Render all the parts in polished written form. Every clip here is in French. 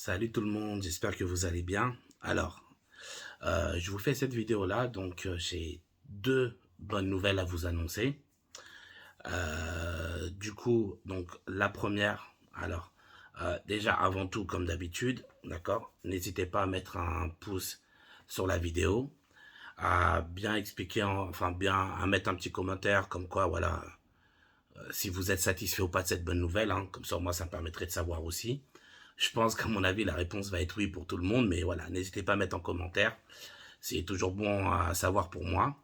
Salut tout le monde, j'espère que vous allez bien. Alors, je vous fais cette vidéo-là, donc j'ai deux bonnes nouvelles à vous annoncer. Du coup, donc la première, déjà avant tout, comme d'habitude, d'accord, n'hésitez pas à mettre un pouce sur la vidéo, à bien expliquer, enfin bien à mettre un petit commentaire comme quoi, voilà, si vous êtes satisfait ou pas de cette bonne nouvelle, hein, comme ça moi ça me permettrait de savoir aussi. Je pense qu'à mon avis, la réponse va être oui pour tout le monde, mais voilà, n'hésitez pas à mettre en commentaire. C'est toujours bon à savoir pour moi.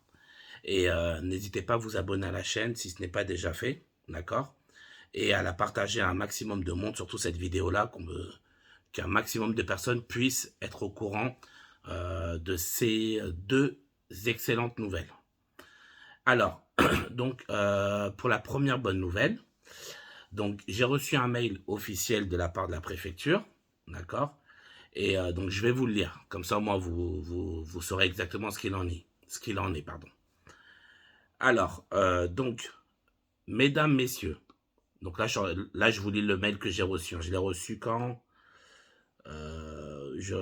Et n'hésitez pas à vous abonner à la chaîne si ce n'est pas déjà fait, d'accord? Et à la partager à un maximum de monde, surtout cette vidéo-là, qu'un maximum de personnes puissent être au courant de ces deux excellentes nouvelles. Alors, donc, pour la première bonne nouvelle, donc j'ai reçu un mail officiel de la part de la préfecture, d'accord? Et donc je vais vous le lire, comme ça au moins vous saurez exactement ce qu'il en est. Pardon. Alors, donc, mesdames, messieurs, donc là je vous lis le mail que j'ai reçu. Je l'ai reçu quand je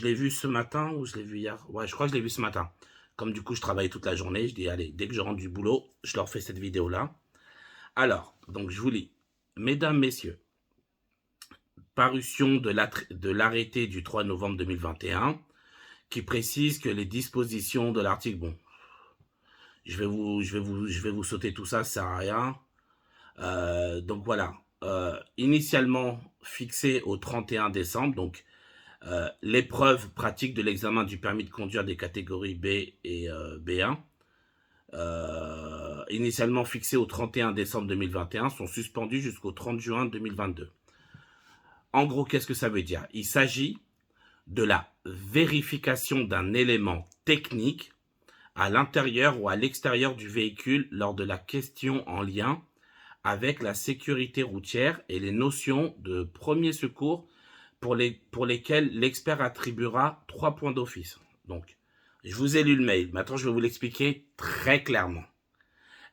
l'ai vu ce matin ou je l'ai vu hier. Ouais, je crois que je l'ai vu ce matin. Comme du coup je travaille toute la journée, je dis allez, dès que je rentre du boulot, je leur fais cette vidéo-là. Alors, donc je vous lis. Mesdames, messieurs, parution de l'arrêté du 3 novembre 2021 qui précise que les dispositions de l'article, bon, je vais vous sauter tout ça, ça sert à rien. Donc voilà, initialement fixé au 31 décembre, donc l'épreuve pratique de l'examen du permis de conduire des catégories B et B1, initialement fixé au 31 décembre 2021, sont suspendus jusqu'au 30 juin 2022. En gros, qu'est-ce que ça veut dire? Il s'agit de la vérification d'un élément technique à l'intérieur ou à l'extérieur du véhicule lors de la question en lien avec la sécurité routière et les notions de premier secours pour lesquelles l'expert attribuera 3 points d'office. Donc, je vous ai lu le mail. Maintenant, je vais vous l'expliquer très clairement.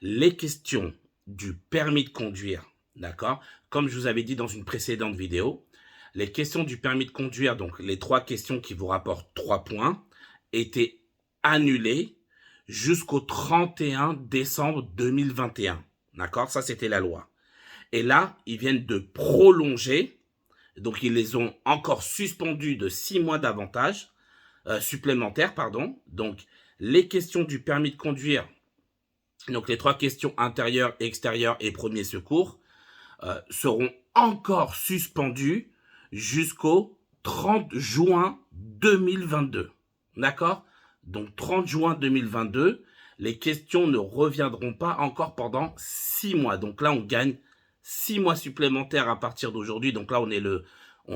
Les questions du permis de conduire, d'accord? Comme je vous avais dit dans une précédente vidéo, les questions du permis de conduire, donc les 3 questions qui vous rapportent 3 points, étaient annulées jusqu'au 31 décembre 2021. D'accord? Ça, c'était la loi. Et là, ils viennent de prolonger, donc ils les ont encore suspendus de 6 mois d'avantage supplémentaires, pardon. Donc, les questions du permis de conduire, donc les 3 questions intérieures, extérieures et premier secours, seront encore suspendues jusqu'au 30 juin 2022. D'accord? Donc 30 juin 2022, les questions ne reviendront pas encore pendant 6 mois. Donc là, on gagne 6 mois supplémentaires à partir d'aujourd'hui. Donc là, on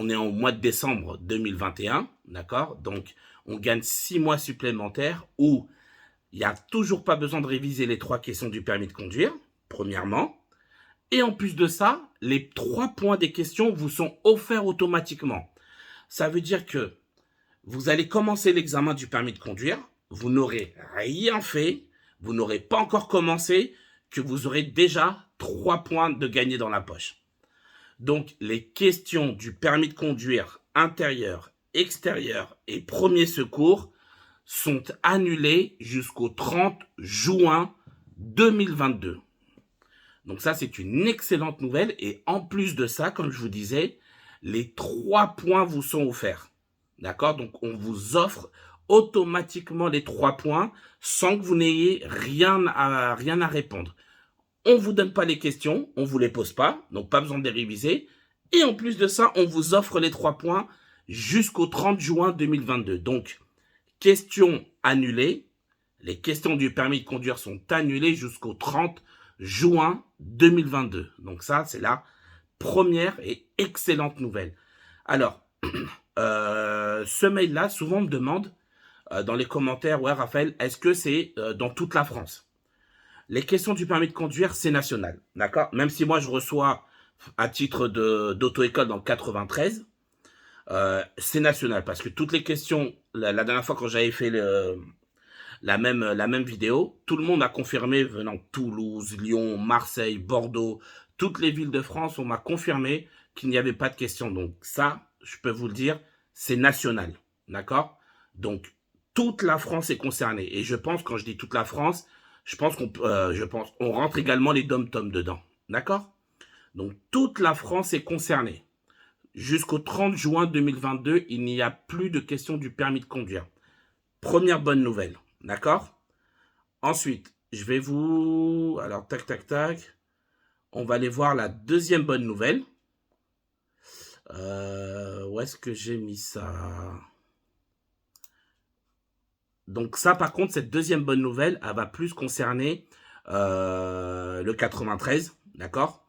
est au mois de décembre 2021. D'accord? Donc, on gagne 6 mois supplémentaires où il n'y a toujours pas besoin de réviser les 3 questions du permis de conduire, premièrement. Et en plus de ça, les 3 points des questions vous sont offerts automatiquement. Ça veut dire que vous allez commencer l'examen du permis de conduire, vous n'aurez rien fait, vous n'aurez pas encore commencé, que vous aurez déjà 3 points de gagné dans la poche. Donc, les questions du permis de conduire intérieur, extérieur et premier secours sont annulées jusqu'au 30 juin 2022. Donc ça, c'est une excellente nouvelle. Et en plus de ça, comme je vous disais, les 3 points vous sont offerts. D'accord? Donc, on vous offre automatiquement les 3 points sans que vous n'ayez rien à répondre. On ne vous donne pas les questions, on ne vous les pose pas, donc pas besoin de les réviser. Et en plus de ça, on vous offre les 3 points jusqu'au 30 juin 2022. Donc, questions annulées. Les questions du permis de conduire sont annulées jusqu'au 30 juin 2022. Donc ça, c'est la première et excellente nouvelle. Alors, ce mail-là, souvent on me demande dans les commentaires, ouais Raphaël, est-ce que c'est dans toute la France? Les questions du permis de conduire, c'est national, d'accord? Même si moi je reçois à titre d'auto-école dans le 93, c'est national parce que toutes les questions, la dernière fois quand j'avais fait la même vidéo, tout le monde a confirmé venant de Toulouse, Lyon, Marseille, Bordeaux, toutes les villes de France, on m'a confirmé qu'il n'y avait pas de questions. Donc ça, je peux vous le dire, c'est national. D'accord? Donc, toute la France est concernée. Et je pense, quand je dis toute la France, on rentre également les dom-toms dedans. D'accord? Donc, toute la France est concernée. Jusqu'au 30 juin 2022, il n'y a plus de question du permis de conduire. Première bonne nouvelle. D'accord? Ensuite, je vais vous... Alors, tac, tac, tac. On va aller voir la deuxième bonne nouvelle. Où est-ce que j'ai mis ça? Donc ça, par contre, cette deuxième bonne nouvelle, elle va plus concerner le 93, d'accord?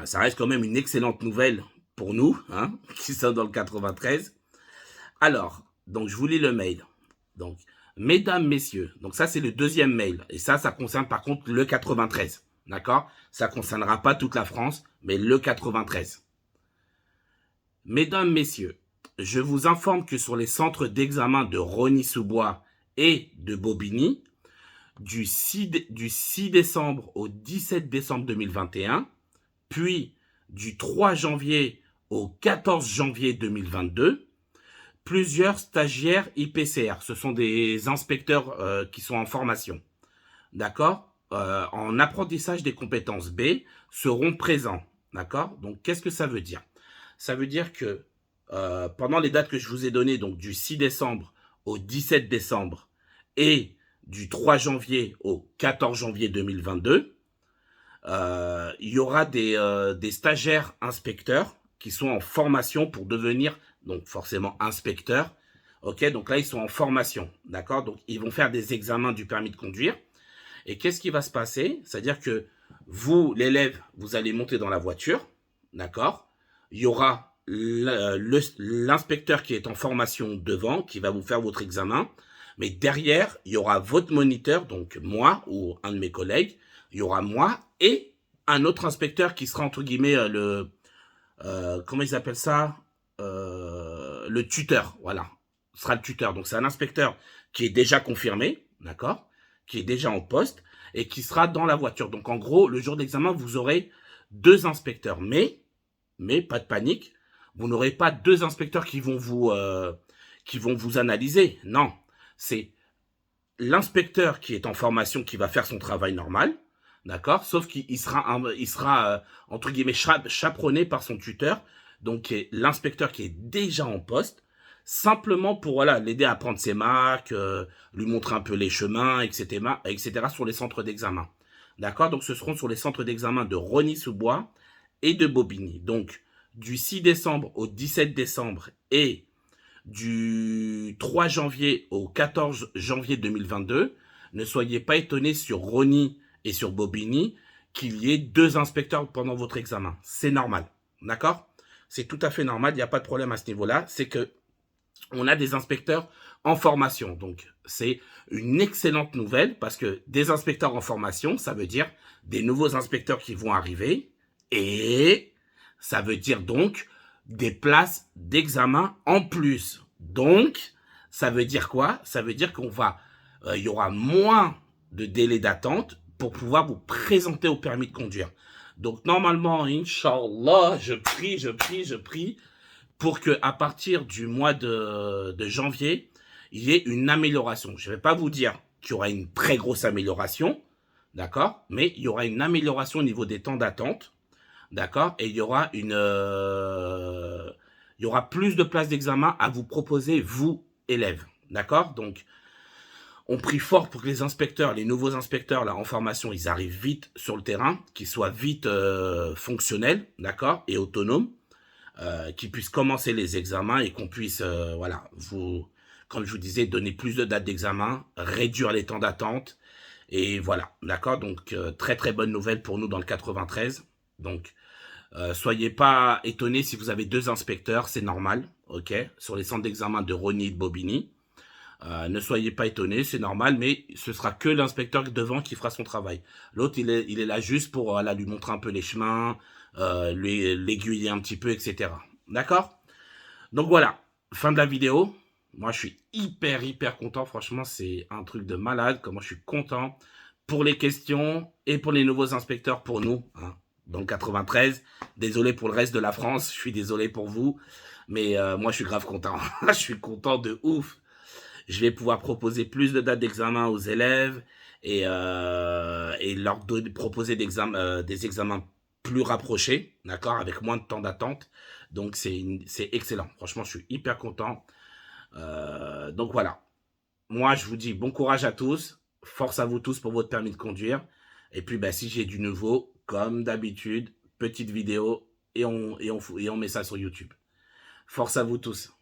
Ça reste quand même une excellente nouvelle pour nous, hein, qui sommes dans le 93. Alors, donc je vous lis le mail. Donc, mesdames, messieurs, donc ça c'est le deuxième mail. Et ça concerne par contre le 93, d'accord? Ça ne concernera pas toute la France, mais le 93. Mesdames, messieurs, je vous informe que sur les centres d'examen de Rosny-sous-Bois et de Bobigny, du 6 décembre au 17 décembre 2021, puis du 3 janvier au 14 janvier 2022, plusieurs stagiaires IPCR, ce sont des inspecteurs qui sont en formation, d'accord, en apprentissage des compétences B, seront présents, d'accord. Donc, qu'est-ce que ça veut dire? Ça veut dire que pendant les dates que je vous ai données, donc du 6 décembre au 17 décembre et du 3 janvier au 14 janvier 2022, il y aura des stagiaires inspecteurs qui sont en formation pour devenir, donc forcément inspecteurs. Ok, donc là, ils sont en formation, d'accord? Donc, ils vont faire des examens du permis de conduire. Et qu'est-ce qui va se passer? C'est-à-dire que vous, l'élève, vous allez monter dans la voiture, d'accord? Il y aura l'inspecteur qui est en formation devant, qui va vous faire votre examen. Mais derrière, il y aura votre moniteur, donc moi ou un de mes collègues. Il y aura moi et un autre inspecteur qui sera entre guillemets comment ils appellent ça, le tuteur, voilà, ce sera le tuteur. Donc c'est un inspecteur qui est déjà confirmé, d'accord, qui est déjà en poste et qui sera dans la voiture. Donc en gros, le jour d'examen, vous aurez deux inspecteurs, mais pas de panique, vous n'aurez pas deux inspecteurs qui vont vous analyser. Non, c'est l'inspecteur qui est en formation qui va faire son travail normal, d'accord, sauf qu'il sera entre guillemets chaperonné par son tuteur, donc l'inspecteur qui est déjà en poste, simplement pour voilà l'aider à prendre ses marques, lui montrer un peu les chemins, etc. sur les centres d'examen. D'accord, donc ce seront sur les centres d'examen de Rosny-sous-Bois et de Bobigny. Donc du 6 décembre au 17 décembre et du 3 janvier au 14 janvier 2022, ne soyez pas étonnés sur Rosny et sur Bobigny qu'il y ait deux inspecteurs pendant votre examen. C'est normal, d'accord? C'est tout à fait normal, il n'y a pas de problème à ce niveau-là. C'est que on a des inspecteurs en formation. Donc, c'est une excellente nouvelle parce que des inspecteurs en formation, ça veut dire des nouveaux inspecteurs qui vont arriver et ça veut dire donc des places d'examen en plus. Donc, ça veut dire quoi? Ça veut dire qu'on va, il y aura moins de délai d'attente pour pouvoir vous présenter au permis de conduire. Donc, normalement, Inch'Allah, je prie pour que à partir du mois de janvier, il y ait une amélioration. Je ne vais pas vous dire qu'il y aura une très grosse amélioration, d'accord? Mais il y aura une amélioration au niveau des temps d'attente. D'accord? Et il y aura il y aura plus de places d'examen à vous proposer, vous, élèves. D'accord? Donc, on prie fort pour que les inspecteurs, les nouveaux inspecteurs là en formation, ils arrivent vite sur le terrain, qu'ils soient vite fonctionnels, d'accord? Et autonomes, qu'ils puissent commencer les examens et qu'on puisse, voilà, vous, comme je vous disais, donner plus de dates d'examen, réduire les temps d'attente. Et voilà, d'accord? Donc, très très bonne nouvelle pour nous dans le 93. Donc, soyez pas étonnés si vous avez deux inspecteurs, c'est normal, ok, sur les centres d'examen de Rosny et de Bobigny. Ne soyez pas étonnés, c'est normal, mais ce sera que l'inspecteur devant qui fera son travail. L'autre, il est là juste pour voilà, lui montrer un peu les chemins, l'aiguiller un petit peu, etc. D'accord? Donc voilà, fin de la vidéo. Moi, je suis hyper content. Franchement, c'est un truc de malade. Comment je suis content pour les questions et pour les nouveaux inspecteurs pour nous. Hein. dans le 93. Désolé pour le reste de la France, je suis désolé pour vous. Mais moi, je suis grave content. Je suis content de ouf. Je vais pouvoir proposer plus de dates d'examen aux élèves et leur proposer des examens plus rapprochés, d'accord, avec moins de temps d'attente. Donc, c'est excellent. Franchement, je suis hyper content. Donc, voilà. Moi, je vous dis bon courage à tous. Force à vous tous pour votre permis de conduire. Et puis, bah, si j'ai du nouveau, comme d'habitude, petite vidéo et on met ça sur YouTube. Force à vous tous.